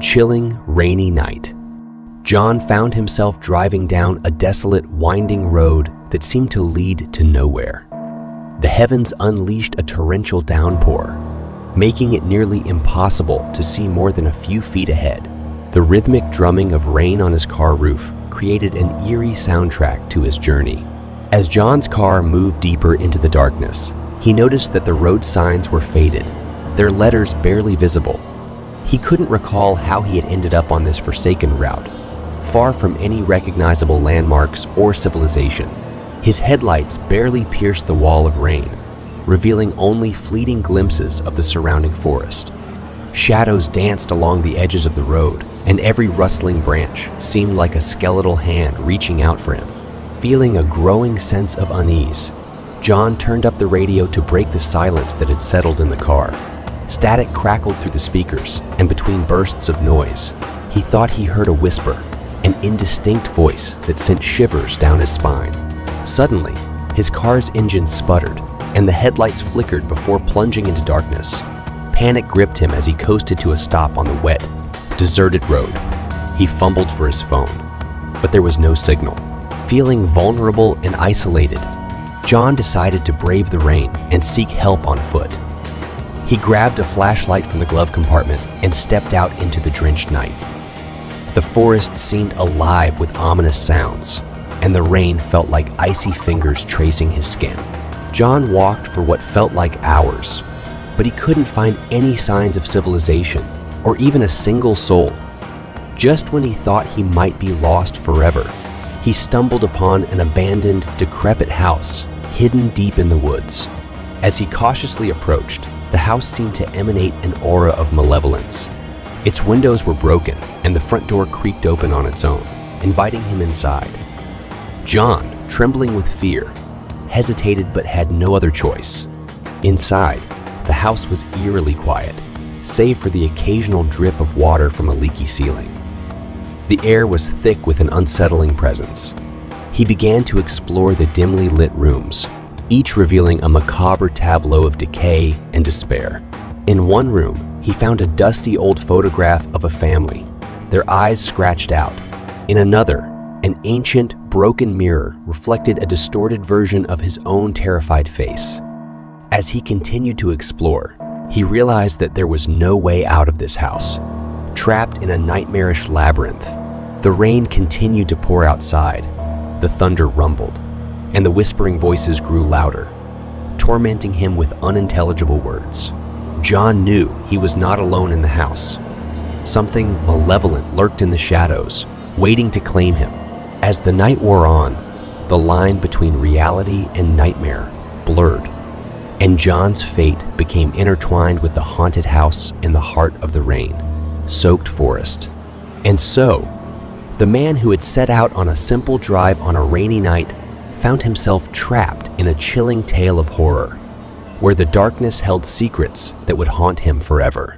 chilling, rainy night. John found himself driving down a desolate, winding road that seemed to lead to nowhere. The heavens unleashed a torrential downpour, making it nearly impossible to see more than a few feet ahead. The rhythmic drumming of rain on his car roof created an eerie soundtrack to his journey. As John's car moved deeper into the darkness, he noticed that the road signs were faded, their letters barely visible. He couldn't recall how he had ended up on this forsaken route, far from any recognizable landmarks or civilization. His headlights barely pierced the wall of rain, revealing only fleeting glimpses of the surrounding forest. Shadows danced along the edges of the road, and every rustling branch seemed like a skeletal hand reaching out for him. Feeling a growing sense of unease, John turned up the radio to break the silence that had settled in the car. Static crackled through the speakers, and between bursts of noise, he thought he heard a whisper, an indistinct voice that sent shivers down his spine. Suddenly, his car's engine sputtered, and the headlights flickered before plunging into darkness. Panic gripped him as he coasted to a stop on the wet, deserted road. He fumbled for his phone, but there was no signal. Feeling vulnerable and isolated, John decided to brave the rain and seek help on foot. He grabbed a flashlight from the glove compartment and stepped out into the drenched night. The forest seemed alive with ominous sounds, and the rain felt like icy fingers tracing his skin. John walked for what felt like hours, but he couldn't find any signs of civilization or even a single soul. Just when he thought he might be lost forever, he stumbled upon an abandoned, decrepit house hidden deep in the woods. As he cautiously approached, the house seemed to emanate an aura of malevolence. Its windows were broken, and the front door creaked open on its own, inviting him inside. John, trembling with fear, hesitated but had no other choice. Inside, the house was eerily quiet, save for the occasional drip of water from a leaky ceiling. The air was thick with an unsettling presence. He began to explore the dimly lit rooms, each revealing a macabre tableau of decay and despair. In one room, he found a dusty old photograph of a family, their eyes scratched out. In another, an ancient, broken mirror reflected a distorted version of his own terrified face. As he continued to explore, he realized that there was no way out of this house. Trapped in a nightmarish labyrinth, the rain continued to pour outside, the thunder rumbled, and the whispering voices grew louder, tormenting him with unintelligible words. John knew he was not alone in the house. Something malevolent lurked in the shadows, waiting to claim him. As the night wore on, the line between reality and nightmare blurred, and John's fate became intertwined with the haunted house in the heart of the rain-soaked forest. And so, the man who had set out on a simple drive on a rainy night found himself trapped in a chilling tale of horror, where the darkness held secrets that would haunt him forever.